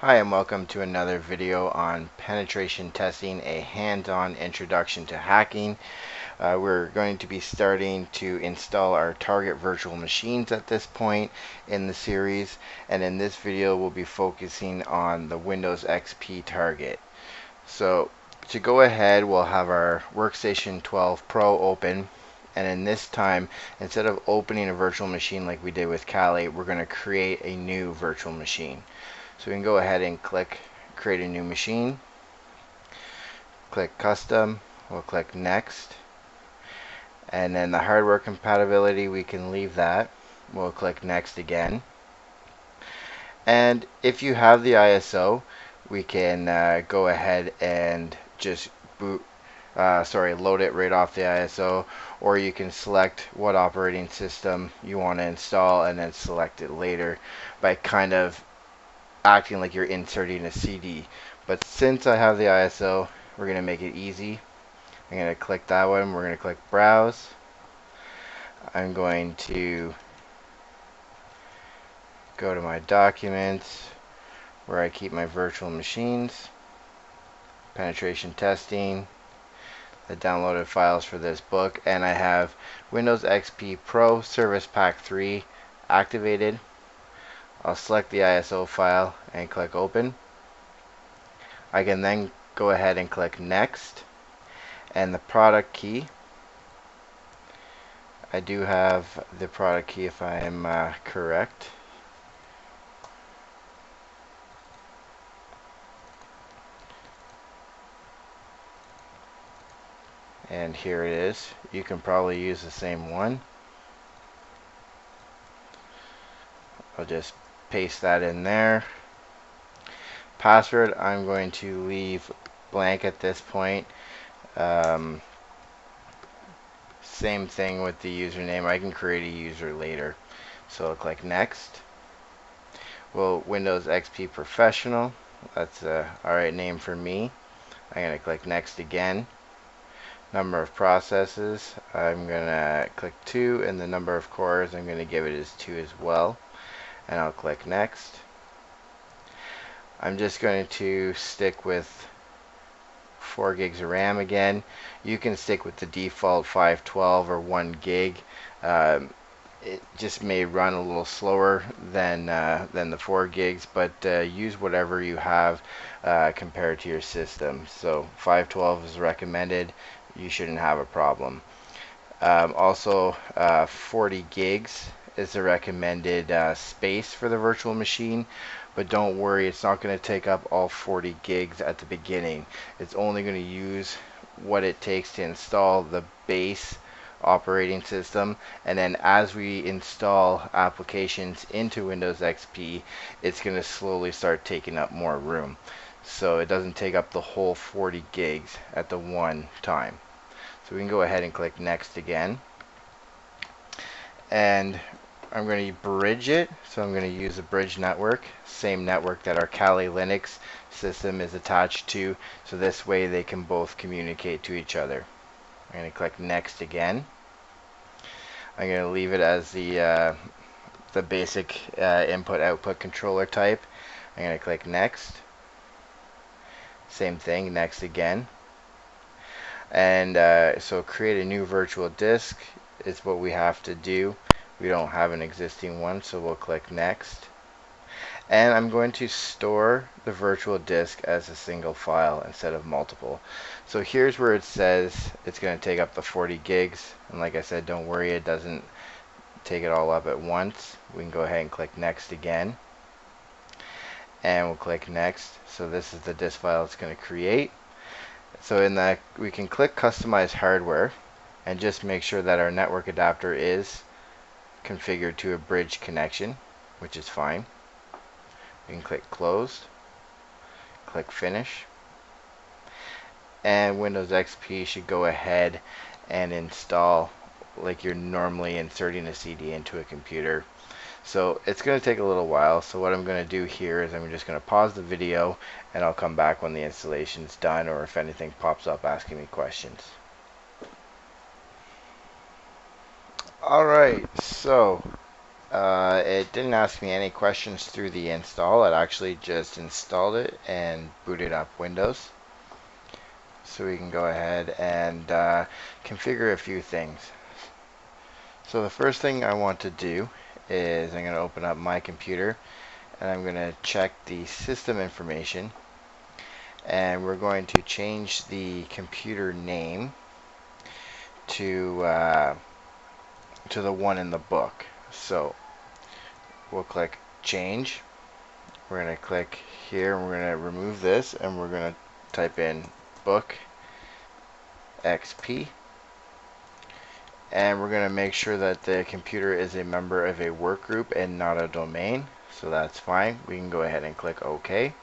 Hi and welcome to another video on penetration testing, a hands-on introduction to hacking. We're going to be starting to install our target virtual machines at this point in the series, and in this video we'll be focusing on the Windows XP target. So to go ahead, we'll have our Workstation 12 Pro open, and in this time, instead of opening a virtual machine like we did with Kali, we're going to create a new virtual machine. So we can go ahead and click create a new machine, click custom, we'll click next, and then the hardware compatibility we can leave that. We'll click next again, and if you have the ISO, we can go ahead and just load it right off the ISO, or you can select what operating system you want to install and then select it later by kind of acting like you're inserting a CD. But since I have the ISO, we're going to make it easy. I'm going to click that one. We're going to click browse. I'm going to go to my documents where I keep my virtual machines, penetration testing, the downloaded files for this book, and I have Windows XP Pro Service Pack 3 activated. I'll select the ISO file and click open. I can then go ahead and click next, and the product key, I do have the product key if I am correct. And here it is. You can probably use the same one. I'll just paste that in there. Password, I'm going to leave blank at this point. Same thing with the username. I can create a user later. So I'll click next. Well, Windows XP Professional, that's a alright name for me. I'm going to click next again. Number of processes, I'm going to click 2, and the number of cores, I'm going to give it as 2 as well. And I'll click next. I'm just going to stick with 4 gigs of RAM again. You can stick with the default 512 or 1 gig. It just may run a little slower than the 4 gigs, but use whatever you have compared to your system. So 512 is recommended. You shouldn't have a problem. Also, 40 gigs is the recommended space for the virtual machine, but don't worry, it's not going to take up all 40 gigs at the beginning. It's only going to use what it takes to install the base operating system, and then as we install applications into Windows XP, it's going to slowly start taking up more room, so it doesn't take up the whole 40 gigs at the one time. So we can go ahead and click next again, and I'm going to bridge it, so I'm going to use a bridge network, same network that our Kali Linux system is attached to, so this way they can both communicate to each other. I'm going to click next again. I'm going to leave it as the basic input-output controller type. I'm going to click next. Same thing, next again. And so create a new virtual disk is what we have to do. We don't have an existing one, so we'll click next. And I'm going to store the virtual disk as a single file instead of multiple. So here's where it says it's going to take up the 40 gigs, and like I said, don't worry, it doesn't take it all up at once. We can go ahead and click next again, and we'll click next. So this is the disk file it's going to create. So in that, we can click customize hardware and just make sure that our network adapter is configured to a bridge connection, which is fine. We can click close, click finish, and Windows XP should go ahead and install like you're normally inserting a CD into a computer. So it's going to take a little while, so what I'm going to do here is I'm just going to pause the video, and I'll come back when the installation's done, or if anything pops up asking me questions. Alright, so It didn't ask me any questions through the install. It actually just installed it and booted up Windows. So we can go ahead and configure a few things. So the first thing I want to do is I'm going to open up my computer and I'm going to check the system information, and we're going to change the computer name to the one in the book. So we'll click change. We're going to click here and we're going to remove this and we're going to type in book XP, and we're going to make sure that the computer is a member of a work group and not a domain. So that's fine. We can go ahead and click OK.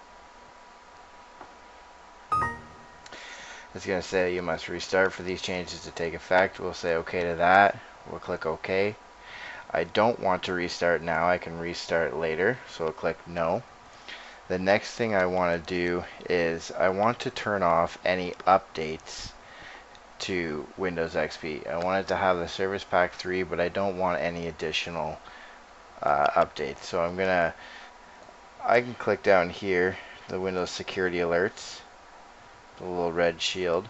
It's going to say you must restart for these changes to take effect. We'll say OK to that. We'll click OK. I don't want to restart now. I can restart later. So we'll click no. The next thing I want to do is I want to turn off any updates to Windows XP. I want it to have the Service Pack 3, but I don't want any additional updates. So I can click down here, the Windows Security Alerts, the little red shield,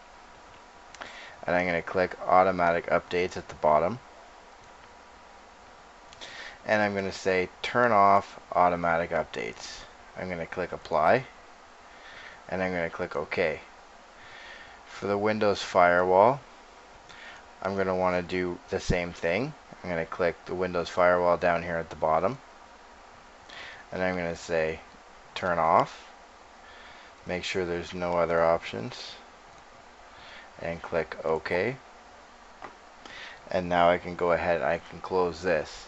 and I'm going to click Automatic Updates at the bottom. And I'm going to say turn off automatic updates. I'm going to click Apply, and I'm going to click OK. For the Windows Firewall, I'm going to want to do the same thing. I'm going to click the Windows Firewall down here at the bottom, and I'm going to say turn off. Make sure there's no other options, and click OK. And now I can go ahead, I can close this.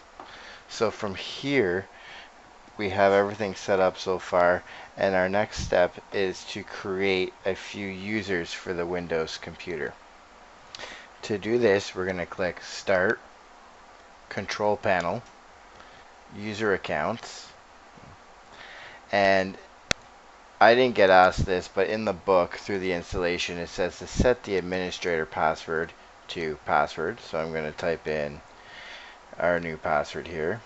So from here we have everything set up so far, and our next step is to create a few users for the Windows computer. To do this, we're going to click Start, Control Panel, User Accounts, and I didn't get asked this, but in the book through the installation it says to set the administrator password to password. So I'm going to type in our new password here.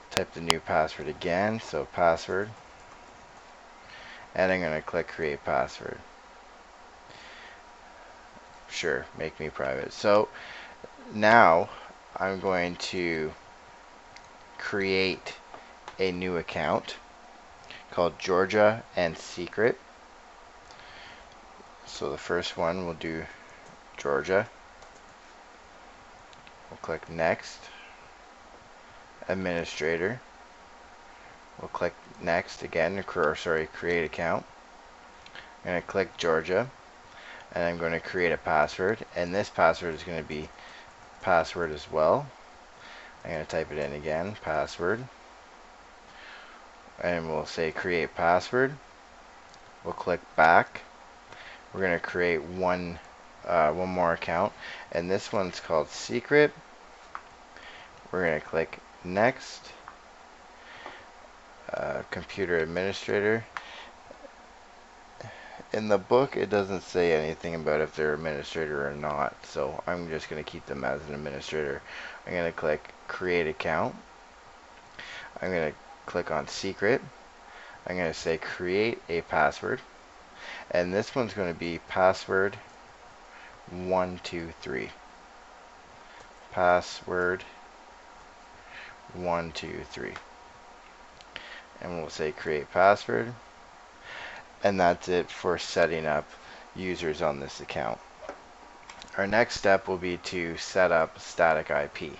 Type the new password again, so password, and I'm going to click create password. Sure, make me private. So now I'm going to create a new account called Georgia and Secret. So the first one we'll do Georgia. We'll click next. Administrator. We'll click next again, create account. I'm going to click Georgia, and I'm going to create a password, and this password is going to be password as well. I'm going to type it in again, password, and we'll say create password. We'll click back. We're going to create one more account, and this one's called secret. We're going to click next. Computer administrator. In the book it doesn't say anything about if they're administrator or not, so I'm just going to keep them as an administrator. I'm going to click create account. I'm going to click on secret. I'm going to say create a password, and this one's going to be password 123. Password 123. And we'll say create password, and that's it for setting up users on this account. Our next step will be to set up static IP.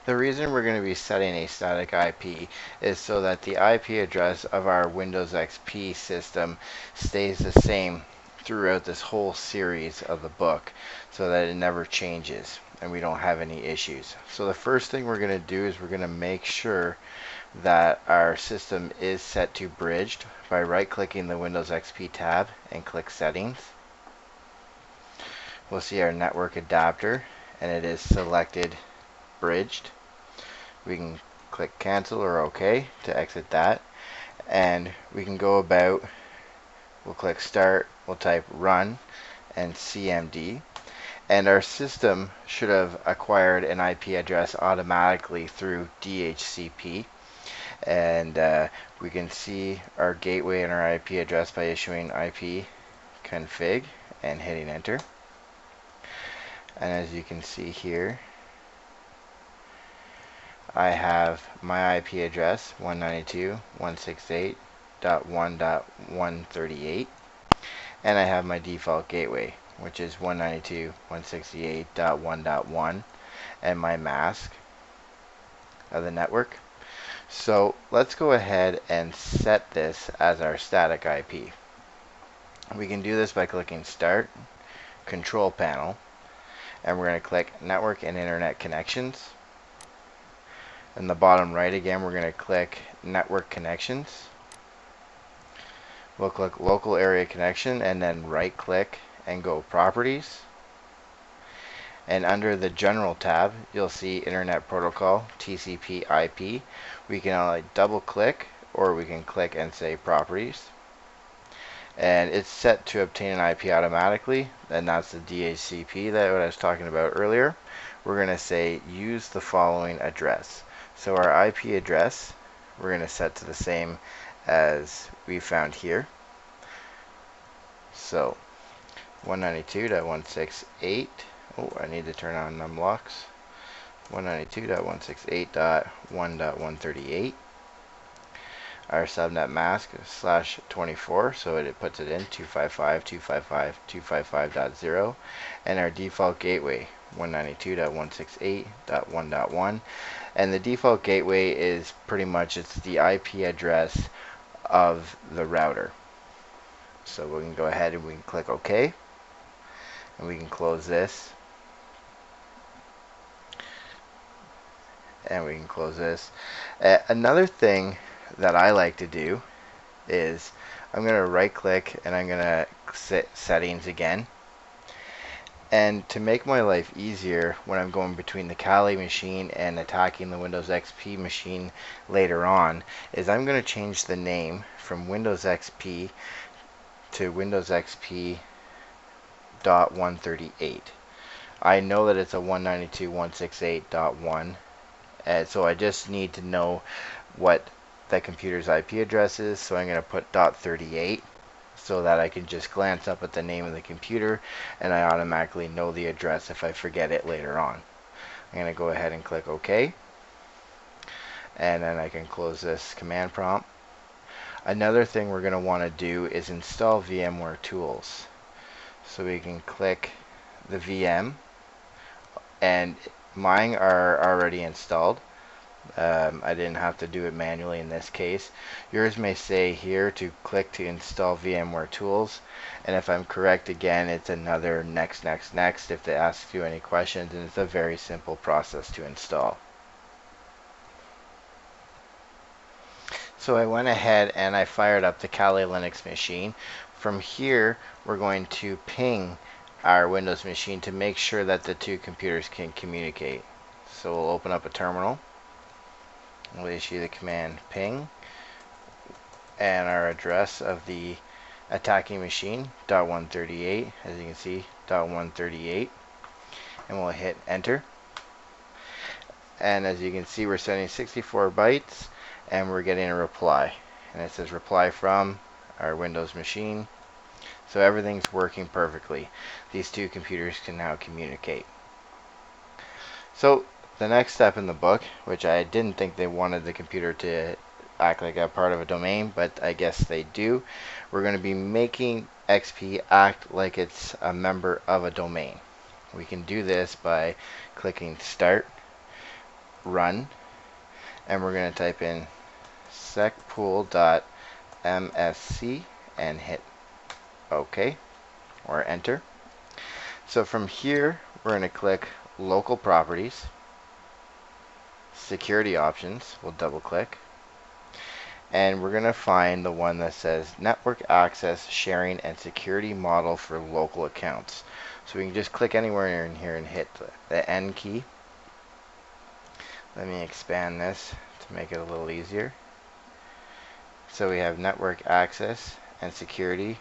The reason we're going to be setting a static IP is so that the IP address of our Windows XP system stays the same throughout this whole series of the book, so that it never changes and we don't have any issues. So the first thing we're going to do is we're going to make sure that our system is set to bridged by right-clicking the Windows XP tab and click Settings. We'll see our network adapter, and it is selected bridged. We can click cancel or OK to exit that, and we can go about, we'll click start, we'll type run and CMD, And our system should have acquired an IP address automatically through DHCP. And we can see our gateway and our IP address by issuing IP config and hitting enter. And as you can see here, I have my IP address 192.168.1.138, and I have my default gateway, which is 192.168.1.1, and my mask of the network. So let's go ahead and set this as our static IP. We can do this by clicking Start, Control Panel, and we're going to click Network and Internet Connections. In the bottom right again, we're going to click Network Connections. We'll click Local Area Connection and then right click and go Properties. And under the General tab, you'll see Internet Protocol, TCP IP. We can either double click or we can click and say Properties. And it's set to obtain an IP automatically, and that's the DHCP that I was talking about earlier. We're going to say use the following address. So our IP address, we're going to set to the same as we found here. So 192.168. Oh, I need to turn on numlocks. 192.168.1.138. Our subnet mask /24, so it puts it in 255.255.255.0, and our default gateway 192.168.1.1, and the default gateway is pretty much it's the IP address of the router. So we can go ahead and we can click OK, and we can close this, and we can close this. Another thing that I like to do is I'm going to right click and I'm going to set settings again. And to make my life easier when I'm going between the Kali machine and attacking the Windows XP machine later on, is I'm going to change the name from Windows XP to Windows XP .138. I know that it's a 192.168.1, and so I just need to know what that computer's IP address is, so I'm going to put .38 so that I can just glance up at the name of the computer and I automatically know the address if I forget it later on. I'm going to go ahead and click OK, and then I can close this command prompt. Another thing we're going to want to do is install VMware tools. So we can click the VM, and mine are already installed. I didn't have to do it manually in this case. Yours may say here to click to install VMware tools, and if I'm correct again, it's another next if they ask you any questions, and it's a very simple process to install. So I went ahead and I fired up the Kali Linux machine. From here we're going to ping our Windows machine to make sure that the two computers can communicate. So we'll open up a terminal. We'll issue the command ping and our address of the attacking machine .138, as you can see, .138, and we'll hit enter. And as you can see, we're sending 64 bytes and we're getting a reply, and it says reply from our Windows machine. So everything's working perfectly. These two computers can now communicate. So the next step in the book, which I didn't think they wanted the computer to act like a part of a domain, but I guess they do, we're going to be making XP act like it's a member of a domain. We can do this by clicking Start, Run, and we're going to type in secpool.msc and hit OK or Enter. So from here, we're going to click Local Properties, Security Options, we'll double click, and we're going to find the one that says Network Access Sharing and Security Model for Local Accounts. So we can just click anywhere in here and hit the N key. Let me expand this to make it a little easier. So we have Network Access and Security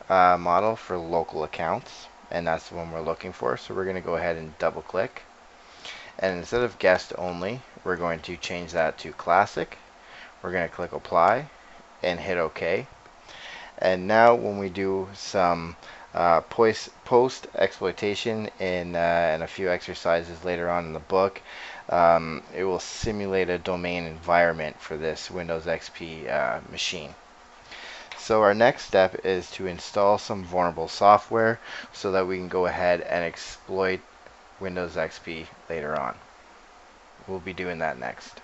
Model for Local Accounts, and that's the one we're looking for. So we're going to go ahead and double click, and instead of guest only, we're going to change that to classic. We're going to click apply and hit OK. And now when we do some post exploitation in a few exercises later on in the book, it will simulate a domain environment for this Windows XP machine. So our next step is to install some vulnerable software so that we can go ahead and exploit Windows XP later on. We'll be doing that next.